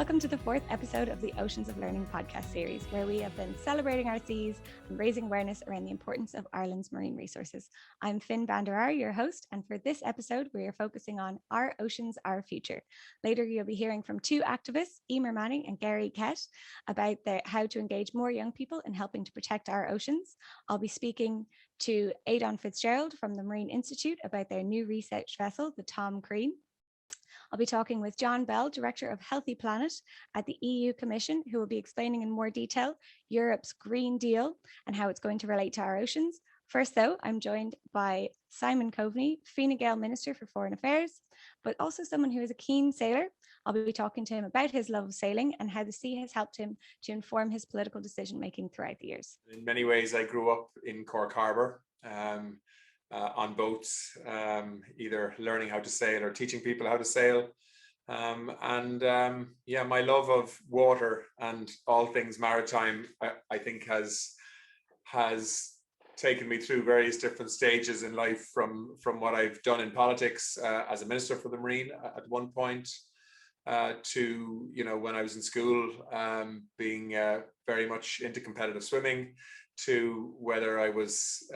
Welcome to the fourth episode of the Oceans of Learning podcast series, where we have been celebrating our seas and raising awareness around the importance of Ireland's marine resources. I'm Finn van der Aar, your host, and for this episode, we are focusing on Our Oceans, Our Future. Later, you'll be hearing from two activists, Eimear Manning and Gary Kett, about how to engage more young people in helping to protect our oceans. I'll be speaking to Aodhán Fitzgerald from the Marine Institute about their new research vessel, the Tom Crean. I'll be talking with John Bell, Director of Healthy Planet at the EU Commission, who will be explaining in more detail Europe's Green Deal and how it's going to relate to our oceans. First, though, I'm joined by Simon Coveney, Fine Gael Minister for Foreign Affairs, but also someone who is a keen sailor. I'll be talking to him about his love of sailing and how the sea has helped him to inform his political decision-making throughout the years. In many ways, I grew up in Cork Harbour. On boats, either learning how to sail or teaching people how to sail. My love of water and all things maritime, I think has taken me through various different stages in life, from what I've done in politics as a minister for the Marine at one point, to, when I was in school, being very much into competitive swimming, to whether I was,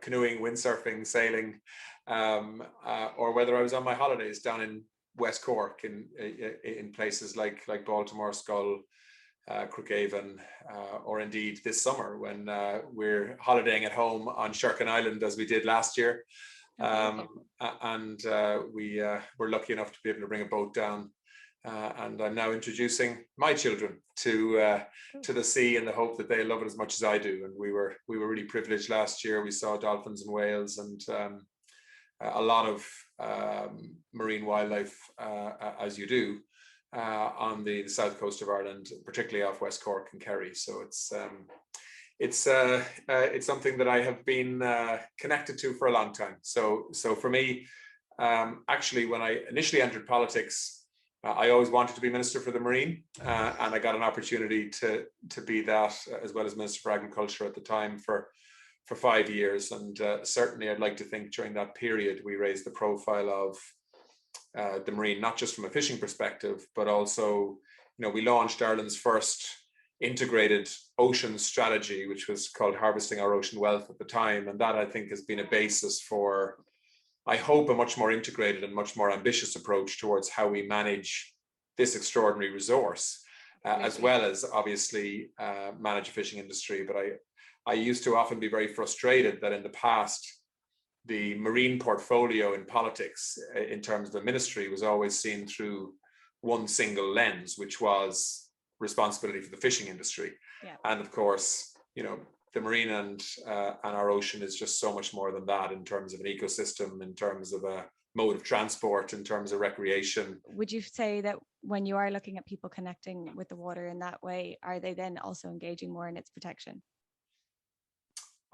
canoeing, windsurfing, sailing, or whether I was on my holidays down in West Cork in places like Baltimore, Schull, Crookhaven, or indeed this summer when we're holidaying at home on Sherkin Island, as we did last year. We're lucky enough to be able to bring a boat down. And I'm now introducing my children to the sea in the hope that they love it as much as I do. And we were really privileged last year. We saw dolphins and whales and a lot of marine wildlife, as you do, on the south coast of Ireland, particularly off West Cork and Kerry. So it's something that I have been connected to for a long time. So for me, actually, when I initially entered politics, I always wanted to be Minister for the Marine, and I got an opportunity to be that, as well as Minister for Agriculture at the time, for 5 years. And certainly I'd like to think during that period we raised the profile of the Marine, not just from a fishing perspective, but also, we launched Ireland's first integrated ocean strategy, which was called Harvesting Our Ocean Wealth at the time. And that, I think, has been a basis for, I hope, a much more integrated and much more ambitious approach towards how we manage this extraordinary resource, as well as obviously manage a fishing industry. But I used to often be very frustrated that in the past, the marine portfolio in politics, in terms of the ministry, was always seen through one single lens, which was responsibility for the fishing industry. Yeah. And of course, the marine and our ocean is just so much more than that, in terms of an ecosystem, in terms of a mode of transport, in terms of recreation. Would you say that when you are looking at people connecting with the water in that way, are they then also engaging more in its protection?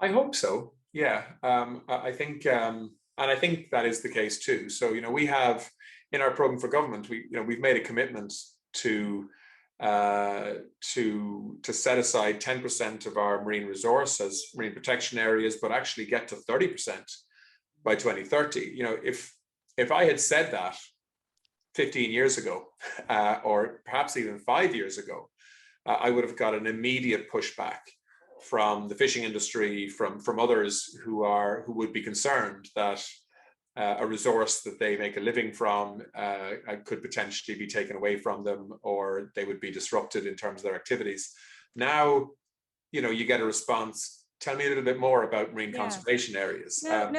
I hope so. Yeah, I think that is the case too. So we have in our program for government, we've made a commitment to set aside 10% of our marine resource as marine protection areas, but actually get to 30% by 2030. If I had said that 15 years ago, or perhaps even 5 years ago, I would have got an immediate pushback from the fishing industry, from others who would be concerned that a resource that they make a living from could potentially be taken away from them, or they would be disrupted in terms of their activities. Now, you get a response. Tell me a little bit more about marine conservation areas. And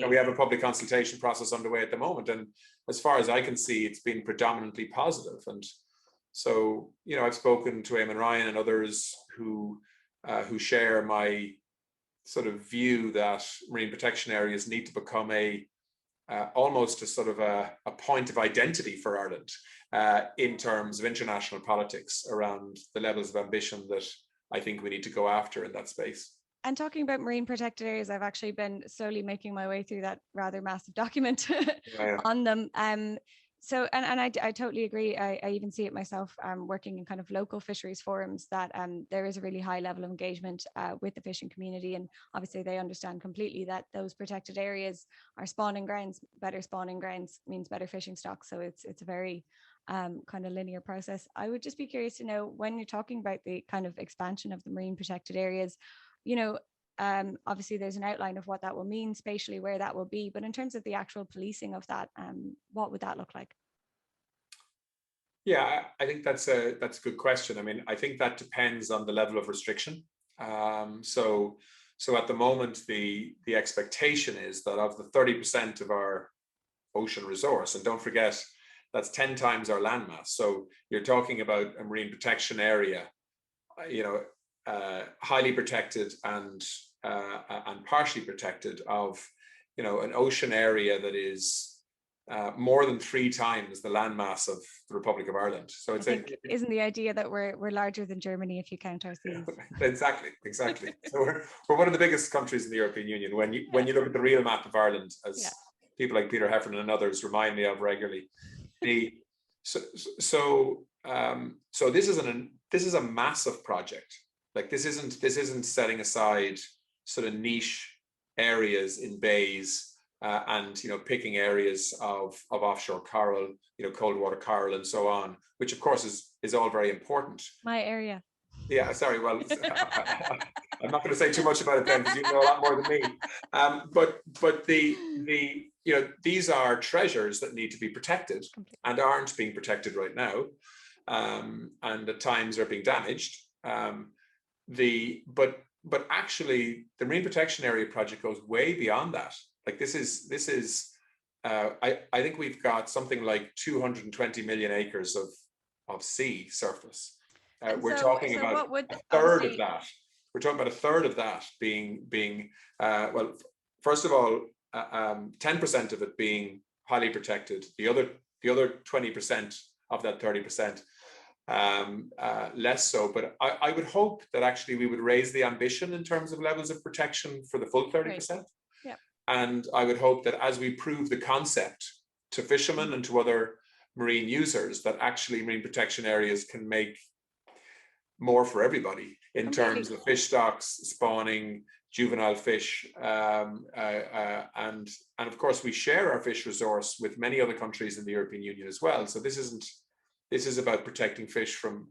we have a public consultation process underway at the moment, and as far as I can see, it's been predominantly positive. And so, I've spoken to Eamon Ryan and others who share my sort of view that marine protection areas need to become almost a sort of a point of identity for Ireland in terms of international politics, around the levels of ambition that I think we need to go after in that space. And talking about marine protected areas, I've actually been slowly making my way through that rather massive document on them. So, and I totally agree. I even see it myself working in kind of local fisheries forums, that there is a really high level of engagement with the fishing community. And obviously they understand completely that those protected areas are spawning grounds. Better spawning grounds means better fishing stocks. So it's a very kind of linear process. I would just be curious to know, when you're talking about the kind of expansion of the marine protected areas, obviously there's an outline of what that will mean spatially, where that will be, but in terms of the actual policing of that, what would that look like? Yeah, I think that's a good question. I mean, I think that depends on the level of restriction. So at the moment, the expectation is that of the 30% of our ocean resource, and don't forget, that's 10 times our landmass. So you're talking about a marine protection area, highly protected and partially protected of, an ocean area that is more than 3 times the landmass of the Republic of Ireland. So isn't the idea that we're larger than Germany if you count our seas? Exactly. So we're one of the biggest countries in the European Union. When you look at the real map of Ireland, as people like Peter Heffernan and others remind me of regularly, so this is a massive project. Like this isn't setting aside sort of niche areas in bays. And picking areas of offshore coral, cold water coral, and so on, which of course is all very important. My area. Yeah, sorry. Well, I'm not going to say too much about it then, because you know a lot more than me. But these are treasures that need to be protected and aren't being protected right now, and at times are being damaged. But actually, the Marine Protection Area project goes way beyond that. Like this is I think we've got something like 220 million acres of sea surface. We're talking about a third of that. We're talking about a third of that being well, first of all, 10% of it being highly protected. The other 20% of that 30%. Less so, but I would hope that actually we would raise the ambition in terms of levels of protection for the full 30%. Right. Yeah. And I would hope that as we prove the concept to fishermen and to other marine users, that actually marine protection areas can make more for everybody in terms of fish stocks, spawning, juvenile fish, and of course we share our fish resource with many other countries in the European Union as well. So this is about protecting fish from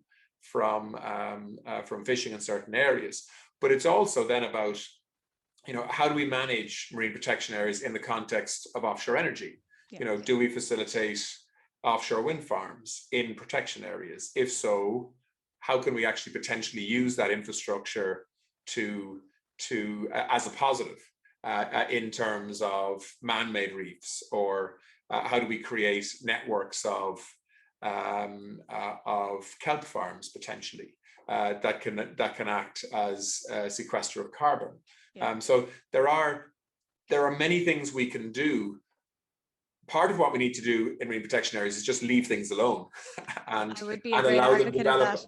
fishing in certain areas, but it's also then about how do we manage marine protection areas in the context of offshore energy? Yeah. Do we facilitate offshore wind farms in protection areas? If so, how can we actually potentially use that infrastructure to as a positive in terms of man-made reefs, or how do we create networks of kelp farms potentially that can act as a sequester of carbon? Yeah. So there are many things we can do. Part of what we need to do in marine protection areas is just leave things alone and allow them to develop.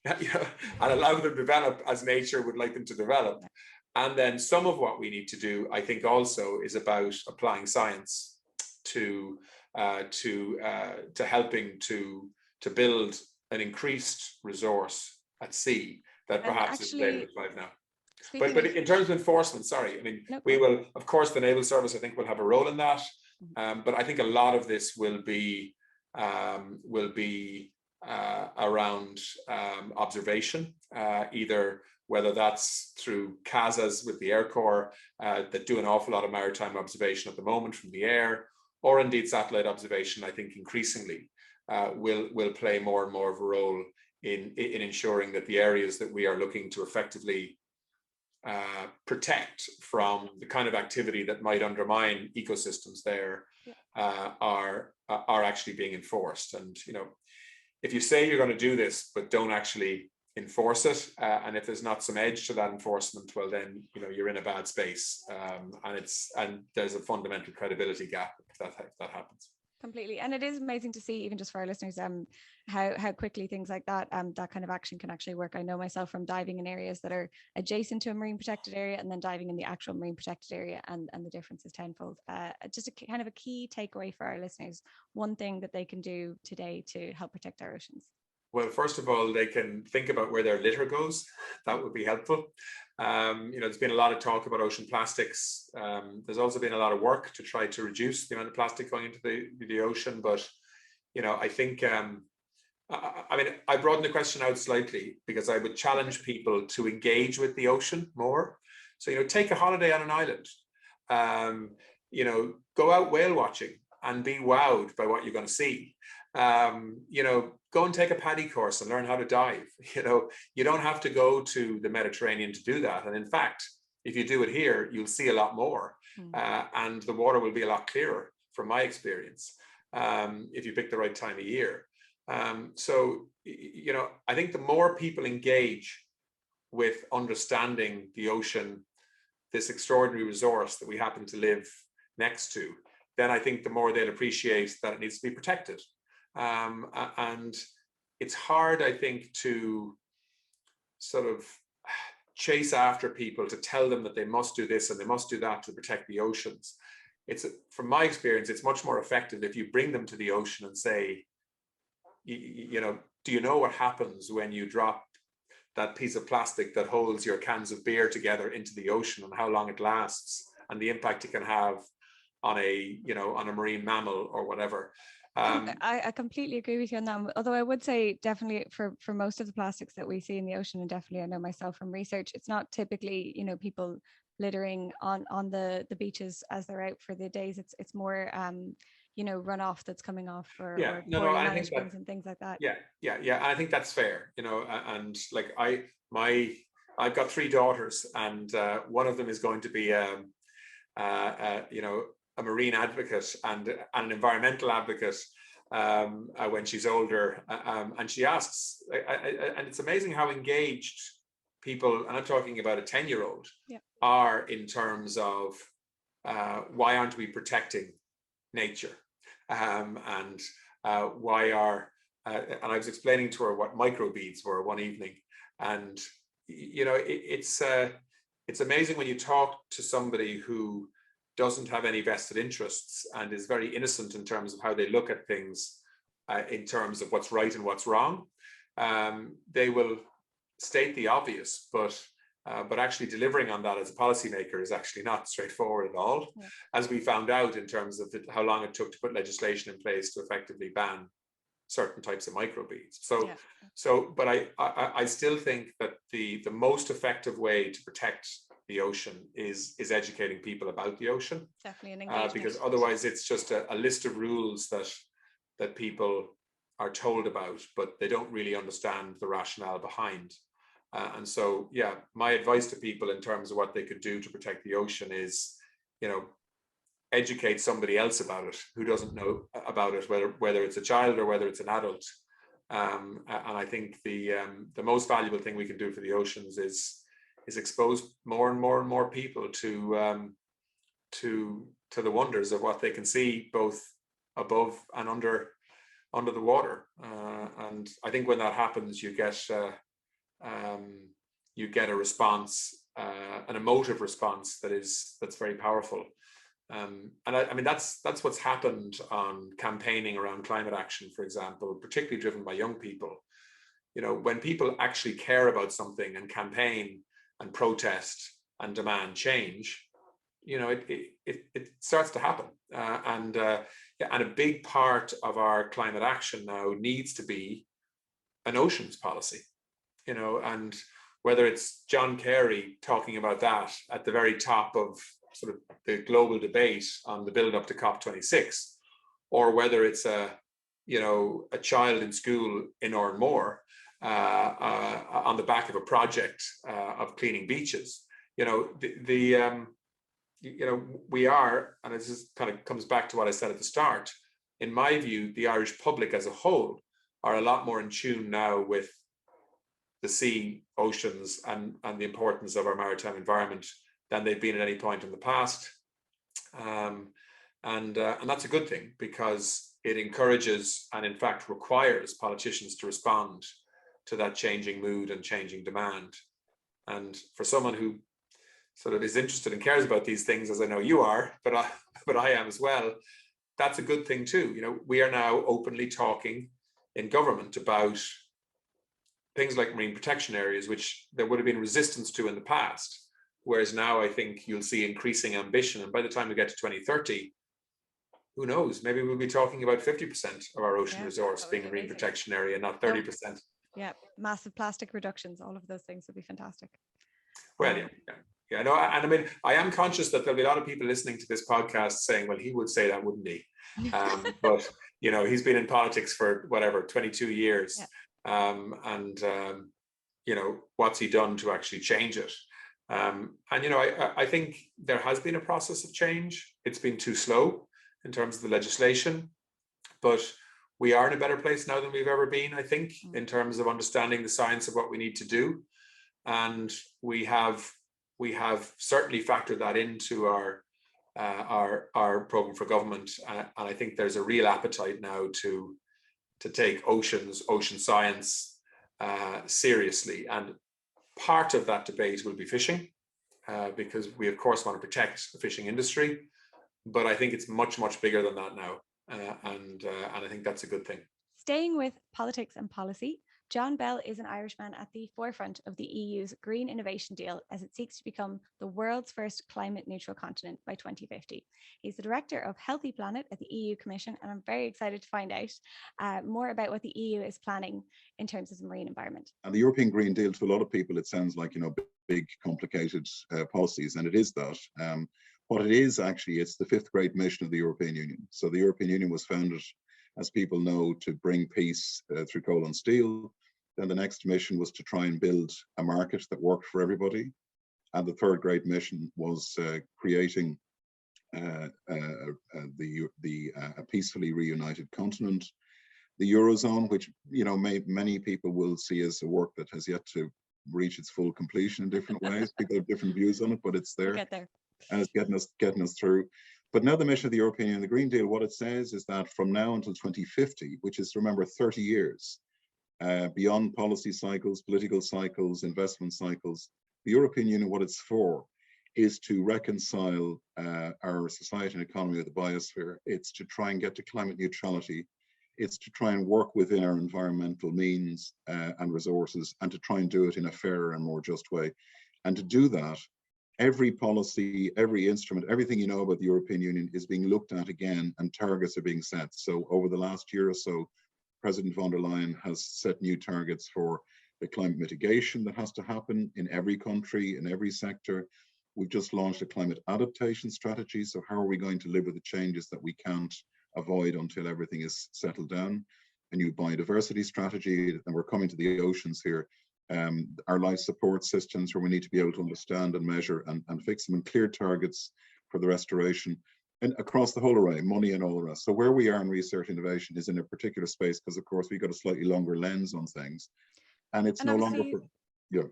And allow them to develop as nature would like them to develop. Yeah. And then some of what we need to do, I think, also is about applying science to helping to build an increased resource at sea that perhaps is later applied now. But in terms of enforcement, sorry, I mean, we will, of course, the Naval Service, I think, will have a role in that. But I think a lot of this will be around observation, either whether that's through CASAs with the Air Corps that do an awful lot of maritime observation at the moment from the air, or indeed satellite observation. I think increasingly will play more and more of a role in ensuring that the areas that we are looking to effectively protect from the kind of activity that might undermine ecosystems there are actually being enforced. And if you say you're going to do this but don't actually enforce it, and if there's not some edge to that enforcement, well then you're in a bad space, and there's a fundamental credibility gap if that happens. Completely. And it is amazing to see, even just for our listeners, how quickly things like that kind of action can actually work. I know myself from diving in areas that are adjacent to a marine protected area and then diving in the actual marine protected area, and the difference is tenfold. Just a kind of a key takeaway for our listeners, one thing that they can do today to help protect our oceans. Well, first of all, they can think about where their litter goes. That would be helpful. There's been a lot of talk about ocean plastics. There's also been a lot of work to try to reduce the amount of plastic going into the ocean. But I think, I mean, I broaden the question out slightly because I would challenge people to engage with the ocean more. So, take a holiday on an island, go out whale watching and be wowed by what you're going to see. Go and take a paddy course and learn how to dive. You don't have to go to the Mediterranean to do that. And in fact, if you do it here, you'll see a lot more, and the water will be a lot clearer from my experience, if you pick the right time of year. So, I think the more people engage with understanding the ocean, this extraordinary resource that we happen to live next to, then I think the more they'll appreciate that it needs to be protected. And it's hard, I think, to sort of chase after people to tell them that they must do this and they must do that to protect the oceans. From my experience, it's much more effective if you bring them to the ocean and say, do you know what happens when you drop that piece of plastic that holds your cans of beer together into the ocean, and how long it lasts and the impact it can have on a marine mammal or whatever. I completely agree with you on that. Although I would say definitely for most of the plastics that we see in the ocean, and definitely I know myself from research, it's not typically, people littering on the beaches as they're out for the days. It's more runoff that's coming off or poorly managed ones and things like that. Yeah. I think that's fair, and like I've got 3 daughters, and one of them is going to be a marine advocate and an environmental advocate when she's older, and she asks, and it's amazing how engaged people, and I'm talking about a 10-year-old, are in terms of why aren't we protecting nature, and why are and I was explaining to her what microbeads were one evening, and it's amazing when you talk to somebody who doesn't have any vested interests and is very innocent in terms of how they look at things, in terms of what's right and what's wrong. They will state the obvious, but actually delivering on that as a policymaker is actually not straightforward at all, as we found out in terms of how long it took to put legislation in place to effectively ban certain types of microbeads. But I still think that the most effective way to protect the ocean is educating people about the ocean. Definitely an engagement. Because otherwise it's just a list of rules that people are told about, but they don't really understand the rationale behind. And so, my advice to people in terms of what they could do to protect the ocean is, educate somebody else about it who doesn't know about it, whether it's a child or whether it's an adult. And I think the most valuable thing we can do for the oceans is expose more and more and more people to the wonders of what they can see both above and under the water. And I think when that happens, you get a response, an emotive response that's very powerful. And I mean that's what's happened on campaigning around climate action, for example, particularly driven by young people. When people actually care about something and campaign and protest and demand change, it starts to happen. And a big part of our climate action now needs to be an oceans policy, and whether it's John Kerry talking about that at the very top of sort of the global debate on the build up to COP26, or whether it's a child in school in Oranmore on the back of a project of cleaning beaches. We are, and this is kind of comes back to what I said at the start, in my view, the Irish public as a whole are a lot more in tune now with the sea, oceans, and the importance of our maritime environment than they've been at any point in the past. And that's a good thing, because it encourages and in fact requires politicians to respond to that changing mood and changing demand. And for someone who sort of is interested and cares about these things, as I know you are, but I am as well, that's a good thing too. We are now openly talking in government about things like marine protection areas, which there would have been resistance to in the past. Whereas now I think you'll see increasing ambition. And by the time we get to 2030, who knows, maybe we'll be talking about 50% of our ocean resource being a marine amazing. protection area, not 30%. Yeah, massive plastic reductions, all of those things would be fantastic. Well, yeah, no, and I mean, I am conscious that there'll be a lot of people listening to this podcast saying, well, he would say that, wouldn't he? But, you know, he's been in politics for whatever, 22 years. You know, what's he done to actually change it? And, you know, I think there has been a process of change. It's been too slow in terms of the legislation, but we are in a better place now than we've ever been, I think, in terms of understanding the science of what we need to do. And we have certainly factored that into our program for government, and I think there's a real appetite now to take ocean science seriously. And part of that debate will be fishing, because we of course want to protect the fishing industry, but I think it's much bigger than that now, and I think that's a good thing. Staying with politics and policy, John Bell is an Irishman at the forefront of the EU's Green Innovation Deal as it seeks to become the world's first climate neutral continent by 2050. He's the director of Healthy Planet at the EU Commission, and I'm very excited to find out more about what the EU is planning in terms of the marine environment. And the European Green Deal, to a lot of people, it sounds like, you know, big, complicated policies, and it is that. What it is actually, it's the fifth great mission of the European Union. So the European Union was founded, as people know, to bring peace through coal and steel. Then the next mission was to try and build a market that worked for everybody. And the third great mission was creating a peacefully reunited continent. The Eurozone, which, you know, many people will see as a work that has yet to reach its full completion in different ways. People have different views on it, but it's there. We'll get there. And it's getting us through. But now the mission of the European Union, the Green Deal, what it says is that from now until 2050, which is, remember, 30 years, beyond policy cycles, political cycles, investment cycles, the European Union, what it's for is to reconcile our society and economy with the biosphere. It's to try and get to climate neutrality. It's to try and work within our environmental means and resources, and to try and do it in a fairer and more just way. And to do that, every policy, every instrument, everything you know about the European Union is being looked at again, and targets are being set. So over the last year or so, President von der Leyen has set new targets for the climate mitigation that has to happen in every country, in every sector. We've just launched a climate adaptation strategy. So how are we going to live with the changes that we can't avoid until everything is settled down? A new biodiversity strategy, and we're coming to the oceans here. Our life support systems, where we need to be able to understand and measure and fix them, and clear targets for the restoration, and across the whole array, money and all the rest. So where we are in research innovation is in a particular space, because of course we've got a slightly longer lens on things, and it's no longer for,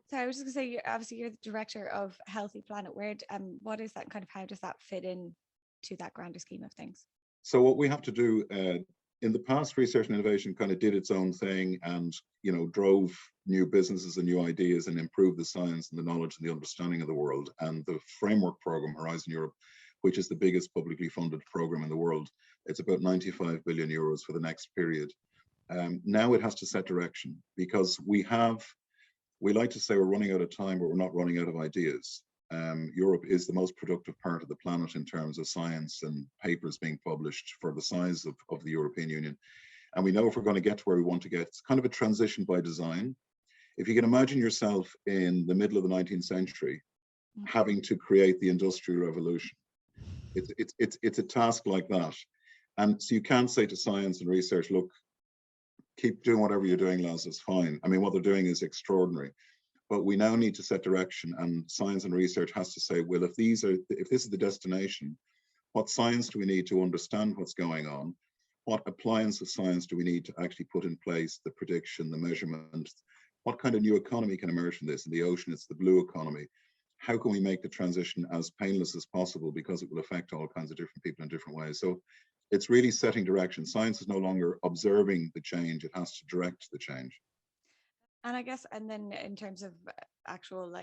So I was just going to say, obviously you're the director of Healthy Planet. Where what is that kind of, how does that fit in to that grander scheme of things? So what we have to do, in the past, research and innovation kind of did its own thing, and, you know, drove new businesses and new ideas, and improved the science and the knowledge and the understanding of the world. And the framework program, Horizon Europe, which is the biggest publicly funded program in the world, it's about 95 billion euros for the next period. Now it has to set direction, because we like to say we're running out of time, but we're not running out of ideas. Europe is the most productive part of the planet in terms of science and papers being published for the size of the European Union. And we know if we're going to get to where we want to get, it's kind of a transition by design. If you can imagine yourself in the middle of the 19th century, having to create the Industrial Revolution, it's a task like that. And so you can't say to science and research, look, keep doing whatever you're doing, lads, it's fine. I mean, what they're doing is extraordinary. But we now need to set direction, and science and research has to say, well, if this is the destination, what science do we need to understand what's going on? What appliance of science do we need to actually put in place, the prediction, the measurement? What kind of new economy can emerge from this? In the ocean, it's the blue economy. How can we make the transition as painless as possible, because it will affect all kinds of different people in different ways? So it's really setting direction. Science is no longer observing the change, it has to direct the change. And I guess, and then in terms of actual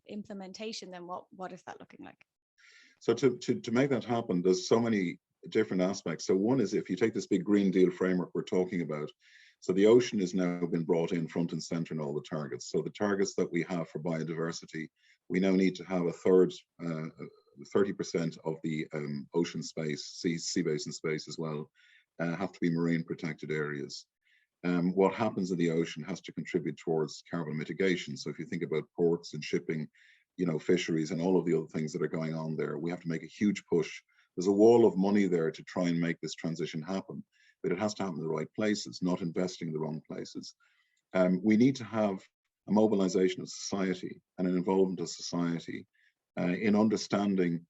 implementation, then what is that looking like? So to make that happen, there's so many different aspects. So one is, if you take this big Green Deal framework we're talking about, so the ocean has now been brought in front and center in all the targets. So the targets that we have for biodiversity, we now need to have a third 30% of the ocean space, sea basin space as well, have to be marine protected areas. What happens in the ocean has to contribute towards carbon mitigation. So if you think about ports and shipping, fisheries and all of the other things that are going on there, we have to make a huge push. There's a wall of money there to try and make this transition happen, but it has to happen in the right places, not investing in the wrong places. We need to have a mobilization of society and an involvement of society in understanding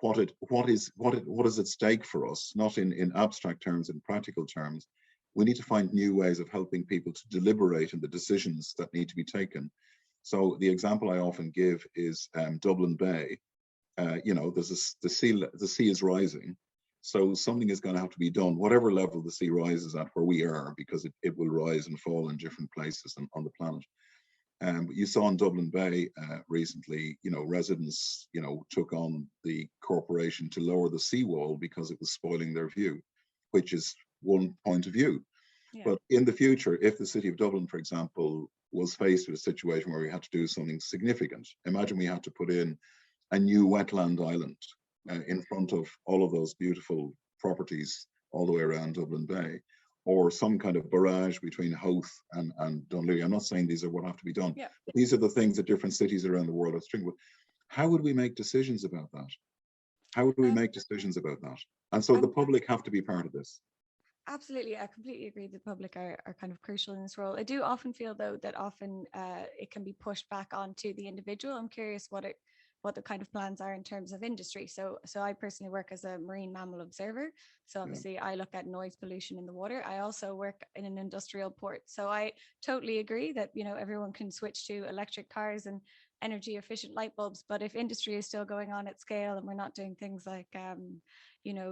what is at stake for us, not in abstract terms, in practical terms. We need to find new ways of helping people to deliberate in the decisions that need to be taken. So the example I often give is Dublin Bay. The sea is rising, so something is going to have to be done, whatever level the sea rises at where we are, because it will rise and fall in different places on the planet. You saw in Dublin Bay recently, residents, took on the corporation to lower the seawall because it was spoiling their view, which is one point of view. Yeah. But in the future, if the city of Dublin, for example, was faced with a situation where we had to do something significant, imagine we had to put in a new wetland island in front of all of those beautiful properties all the way around Dublin Bay, or some kind of barrage between Howth and Dunleary. I'm not saying these are what have to be done. Yeah. But these are the things that different cities around the world are struggling with. How would we make decisions about that? How would we make decisions about that? And so the public have to be part of this. Absolutely. I completely agree. The public are kind of crucial in this role. I do often feel, though, that often it can be pushed back onto the individual. I'm curious what the kind of plans are in terms of industry. So I personally work as a marine mammal observer. So obviously I look at noise pollution in the water. I also work in an industrial port. So I totally agree that, everyone can switch to electric cars and energy efficient light bulbs. But if industry is still going on at scale and we're not doing things like,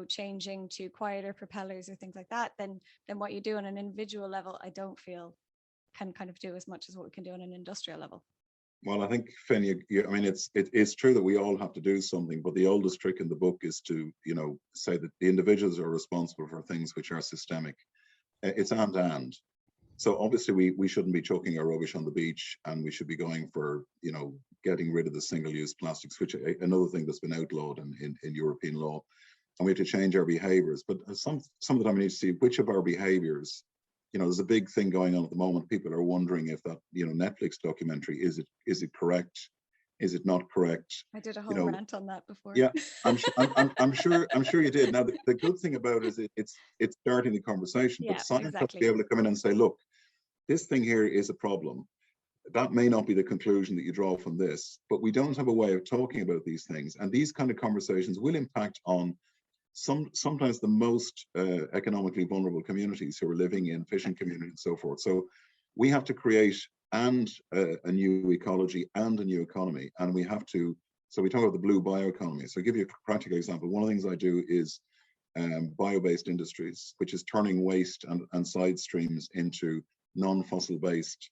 changing to quieter propellers or things like that, then what you do on an individual level, I don't feel can kind of do as much as what we can do on an industrial level. Well, I think, Finn, it's true that we all have to do something, but the oldest trick in the book is to, say that the individuals are responsible for things which are systemic. It's and. So obviously we shouldn't be chucking our rubbish on the beach, and we should be going for, getting rid of the single-use plastics, which another thing that's been outlawed in European law. And we have to change our behaviors. But some of the time we need to see which of our behaviors, there's a big thing going on at the moment. People are wondering if that, Netflix documentary, is it correct? Is it not correct? I did a whole rant on that before. Yeah, I'm sure you did. Now, the good thing about it is it's starting the conversation, but science has to be able to come in and say, look, this thing here is a problem. That may not be the conclusion that you draw from this, but we don't have a way of talking about these things. And these kind of conversations will impact on sometimes the most economically vulnerable communities who are living in fishing communities and so forth. So we have to create a new ecology and a new economy. And we have to, so we talk about the blue bioeconomy. So I'll give you a practical example. One of the things I do is bio-based industries, which is turning waste and side streams into non-fossil based,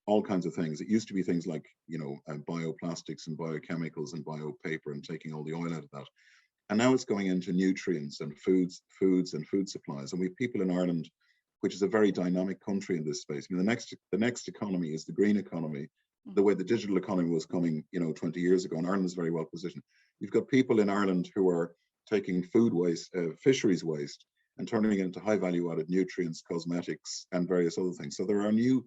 all kinds of things. It used to be things like, bioplastics and biochemicals and biopaper and taking all the oil out of that. And now it's going into nutrients and foods and food supplies. And we have people in Ireland, which is a very dynamic country in this space. I mean, the next economy is the green economy, the way the digital economy was coming, 20 years ago. And Ireland is very well positioned. You've got people in Ireland who are taking food waste, fisheries waste, and turning it into high value added nutrients, cosmetics, and various other things. So there are new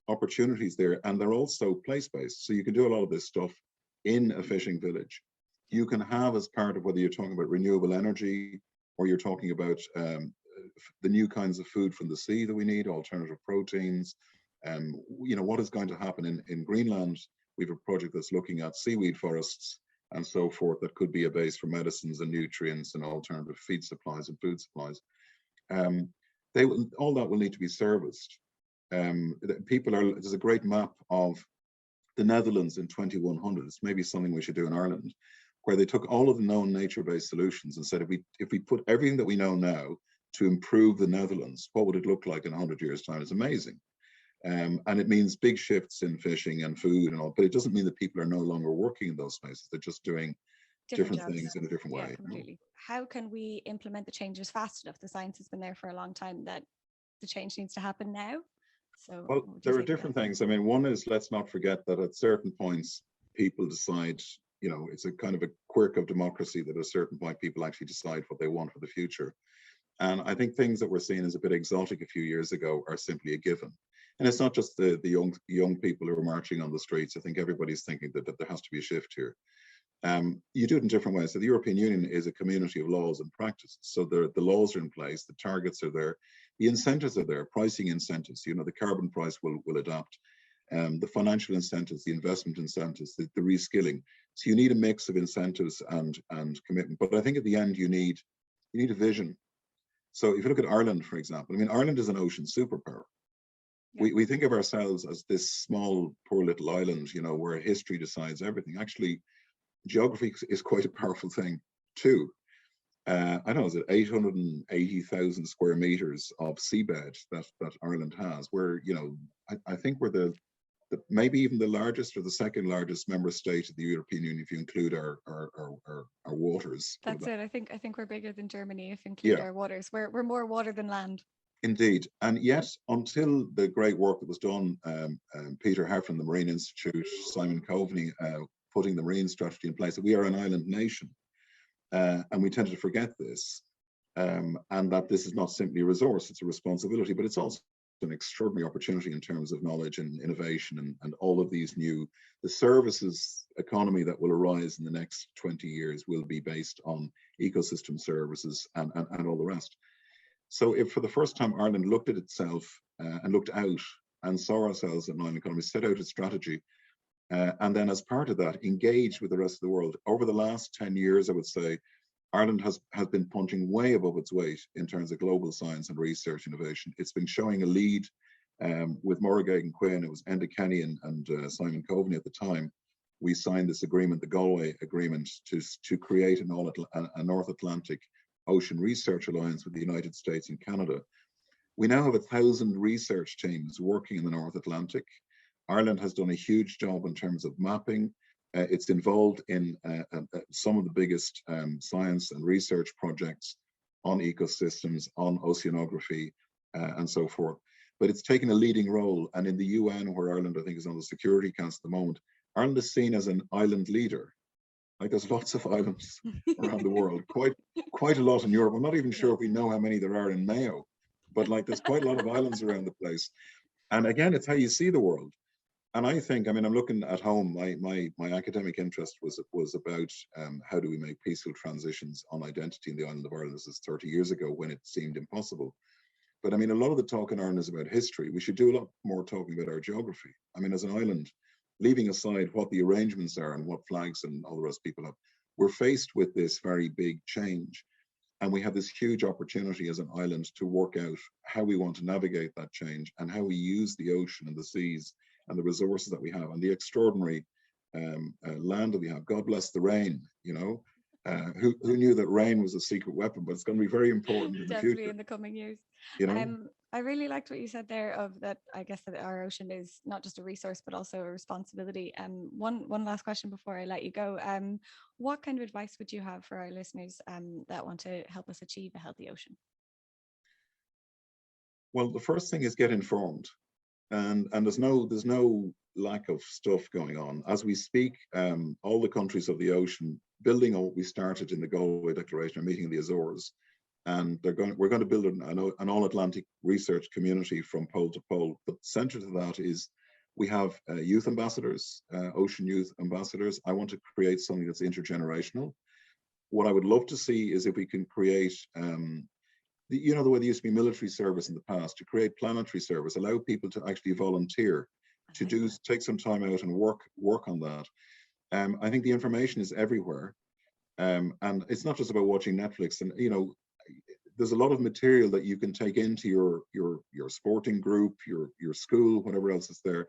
opportunities there, and they're also place-based. So you can do a lot of this stuff in a fishing village. You can have, as part of whether you're talking about renewable energy or you're talking about the new kinds of food from the sea that we need, alternative proteins, what is going to happen in Greenland. We have a project that's looking at seaweed forests and so forth that could be a base for medicines and nutrients and alternative feed supplies and food supplies. All that will need to be serviced. There's a great map of the Netherlands in 2100. It's maybe something we should do in Ireland, where they took all of the known nature-based solutions and said, if we put everything that we know now to improve the Netherlands, what would it look like in 100 years' time? It's amazing. And it means big shifts in fishing and food and all, but it doesn't mean that people are no longer working in those spaces. They're just doing different things in a different way. Completely. How can we implement the changes fast enough? The science has been there for a long time that the change needs to happen now. So well, there are different things. I mean, one is, let's not forget that at certain points, people decide you know, it's a kind of a quirk of democracy that at a certain point people actually decide what they want for the future. And I think things that were seen as a bit exotic a few years ago are simply a given. And it's not just the young people who are marching on the streets. I think everybody's thinking that there has to be a shift here. You do it in different ways. So the European Union is a community of laws and practices. So the laws are in place, the targets are there, the incentives are there, pricing incentives. You know, the carbon price will adapt. The financial incentives, the investment incentives, the reskilling. So you need a mix of incentives and commitment. But I think at the end you need a vision. So if you look at Ireland, for example, I mean, Ireland is an ocean superpower. Yeah. We think of ourselves as this small, poor little island, you know, where history decides everything. Actually, geography is quite a powerful thing too. I don't know, is it 880,000 square meters of seabed that Ireland has, where, you know, I think we're the maybe even the largest or the second largest member state of the European Union if you include our waters. That's it. I think we're bigger than Germany if you include our waters. We're more water than land. Indeed. And yet, until the great work that was done, Peter Harfin, the Marine Institute, Simon Coveney, putting the marine strategy in place, that we are an island nation. And we tend to forget this, and that this is not simply a resource, it's a responsibility, but it's also an extraordinary opportunity in terms of knowledge and innovation and all of these the services economy that will arise in the next 20 years will be based on ecosystem services and all the rest. So if for the first time Ireland looked at itself and looked out and saw ourselves as an island economy, set out a strategy, and then as part of that, engaged with the rest of the world. Over the last 10 years, I would say, Ireland has been punching way above its weight in terms of global science and research innovation. It's been showing a lead with Morrigan and Quinn. It was Enda Kenny and Simon Coveney at the time. We signed this agreement, the Galway Agreement, to create a North Atlantic Ocean Research Alliance with the United States and Canada. We now have 1,000 research teams working in the North Atlantic. Ireland has done a huge job in terms of mapping. It's involved in some of the biggest science and research projects on ecosystems, on oceanography, and so forth. But it's taken a leading role. And in the UN, where Ireland, I think, is on the Security Council at the moment, Ireland is seen as an island leader. Like, there's lots of islands around the world, quite a lot in Europe. I'm not even sure if we know how many there are in Mayo, but like, there's quite a lot of islands around the place. And again, it's how you see the world. And I think, I mean, I'm looking at home, my academic interest was about how do we make peaceful transitions on identity in the island of Ireland. This is 30 years ago when it seemed impossible. But I mean, a lot of the talk in Ireland is about history. We should do a lot more talking about our geography. I mean, as an island, leaving aside what the arrangements are and what flags and all the rest people have, we're faced with this very big change. And we have this huge opportunity as an island to work out how we want to navigate that change and how we use the ocean and the seas and the resources that we have and the extraordinary land that we have. God bless the rain, you know. Who knew that rain was a secret weapon, but it's going to be very important in the future. Definitely in the coming years. You know? I really liked what you said there of that, I guess that our ocean is not just a resource, but also a responsibility. One last question before I let you go. What kind of advice would you have for our listeners that want to help us achieve a healthy ocean? Well, the first thing is get informed. And there's no lack of stuff going on. As we speak, all the countries of the ocean, building on what we started in the Galway Declaration, are meeting in the Azores. And we're going to build an all-Atlantic research community from pole to pole. But central to that is we have youth ambassadors, ocean youth ambassadors. I want to create something that's intergenerational. What I would love to see is if we can create you know, the way there used to be military service in the past, to create planetary service, allow people to actually volunteer, to take some time out and work on that. I think the information is everywhere. And it's not just about watching Netflix. And, you know, there's a lot of material that you can take into your sporting group, your school, whatever else is there.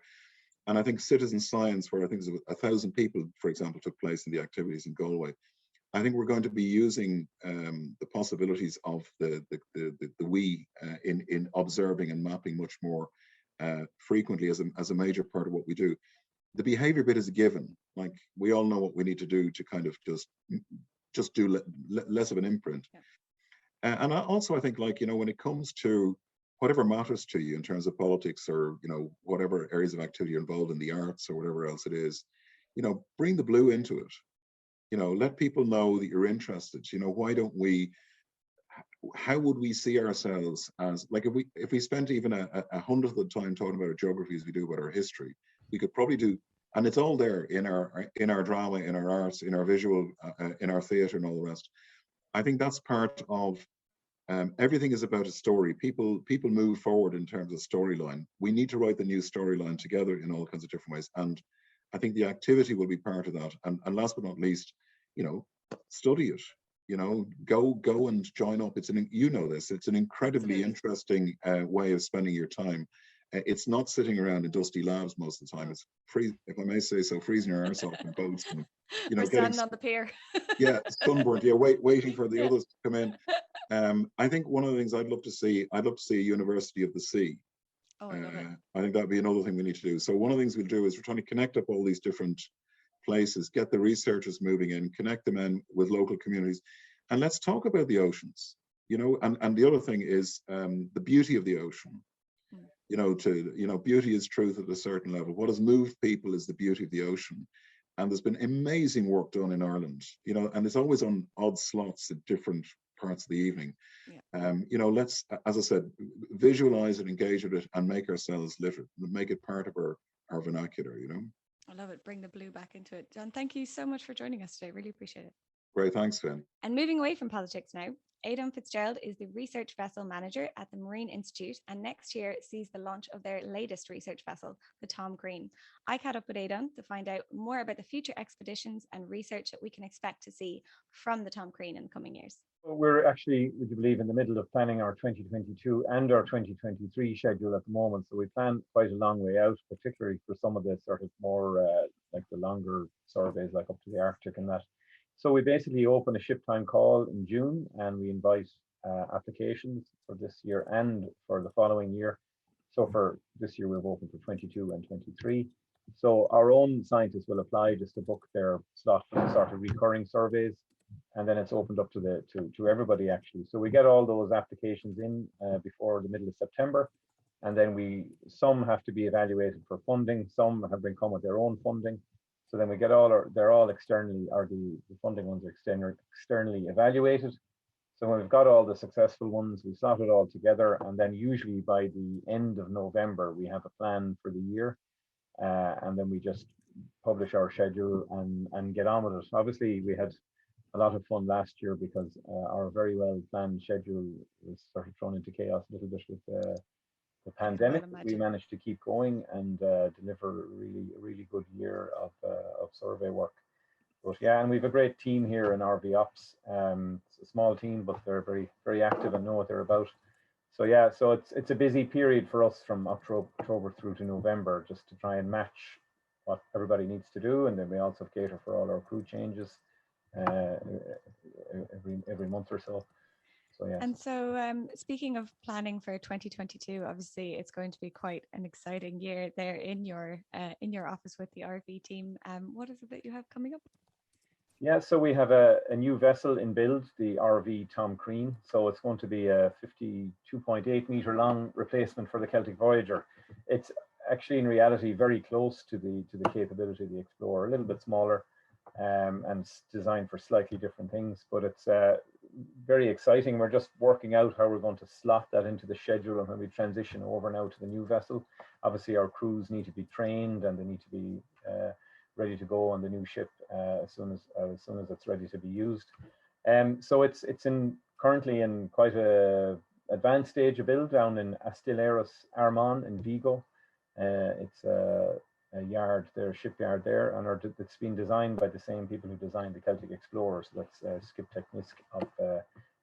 And I think citizen science, where I think there's 1,000 people, for example, took place in the activities in Galway. I think we're going to be using the possibilities of the we in observing and mapping much more frequently as a major part of what we do. The behavior bit is a given. Like, we all know what we need to do to kind of just do less of an imprint. Yeah. And also, I think, like, you know, when it comes to whatever matters to you in terms of politics or, you know, whatever areas of activity you're involved in, the arts or whatever else it is, you know, bring the blue into it. You know, let people know that you're interested. You know, why don't we? How would we see ourselves as, like, if we spent even a hundredth of the time talking about our geography as we do about our history, we could probably do, and it's all there in our drama, in our arts, in our visual, in our theatre, and all the rest. I think that's part of everything is about a story. People move forward in terms of storyline. We need to write the new storyline together in all kinds of different ways, and I think the activity will be part of that. And last but not least, you know, study it. You know, go and join up. It's an incredibly interesting way of spending your time. It's not sitting around in dusty labs most of the time. It's free, if I may say so, freezing your arse off in boats and, you know, standing on the pier. Yeah, sunburnt. Yeah, waiting for the others to come in. I think one of the things I'd love to see a University of the Sea. Oh, I love it. I think that'd be another thing we need to do. So one of the things we'll do is we're trying to connect up all these different places, get the researchers moving in, connect them in with local communities, and let's talk about the oceans. You know, and the other thing is the beauty of the ocean. You know, beauty is truth at a certain level. What has moved people is the beauty of the ocean. And there's been amazing work done in Ireland, you know, and it's always on odd slots at different parts of the evening. Yeah. You know, let's, as I said, visualize it, engage with it, and make ourselves literate, make it part of our vernacular, you know. I love it. Bring the blue back into it. John, thank you so much for joining us today. Really appreciate it. Great. Thanks, Finn. And moving away from politics now, Aodhán Fitzgerald is the research vessel manager at the Marine Institute, and next year sees the launch of their latest research vessel, the Tom Crean. I caught up with Aodhán to find out more about the future expeditions and research that we can expect to see from the Tom Crean in the coming years. We're actually, would you believe, in the middle of planning our 2022 and our 2023 schedule at the moment. So we plan quite a long way out, particularly for some of the sort of more like the longer surveys, like up to the Arctic and that. So we basically open a ship time call in June, and we invite applications for this year and for the following year. So for this year, we've opened for 22 and 23. So our own scientists will apply just to book their slot for the sort of recurring surveys, and then it's opened up to everybody actually. So we get all those applications in before the middle of September, and then some have to be evaluated for funding. Some have been come with their own funding. So then we get they're all externally, or the funding ones are externally evaluated. So when we've got all the successful ones, we slot it all together, and then usually by the end of November, we have a plan for the year, and then we just publish our schedule and get on with it. Obviously, we had a lot of fun last year because our very well planned schedule was sort of thrown into chaos a little bit with the pandemic. We managed to keep going and deliver a really good year of survey work. But yeah, and we have a great team here in RV Ops. It's a small team, but they're very, very active and know what they're about. So yeah, so it's a busy period for us from October through to November, just to try and match what everybody needs to do, and then we also cater for all our crew changes every month or so. So, yeah. And so speaking of planning for 2022, obviously it's going to be quite an exciting year there in your office with the RV team. What is it that you have coming up? Yeah, so we have a new vessel in build, the RV Tom Crean. So it's going to be a 52.8 meter long replacement for the Celtic Voyager. It's actually in reality very close to the capability of the Explorer, a little bit smaller, and it's designed for slightly different things, but it's very exciting. We're just working out how we're going to slot that into the schedule and when we transition over now to the new vessel. Obviously our crews need to be trained and they need to be ready to go on the new ship as soon as it's ready to be used. So it's currently in quite a advanced stage of build down in Astilleros Armon in Vigo. It's a yard there, shipyard there, and it's been designed by the same people who designed the Celtic Explorer. So that's Skip Technisk of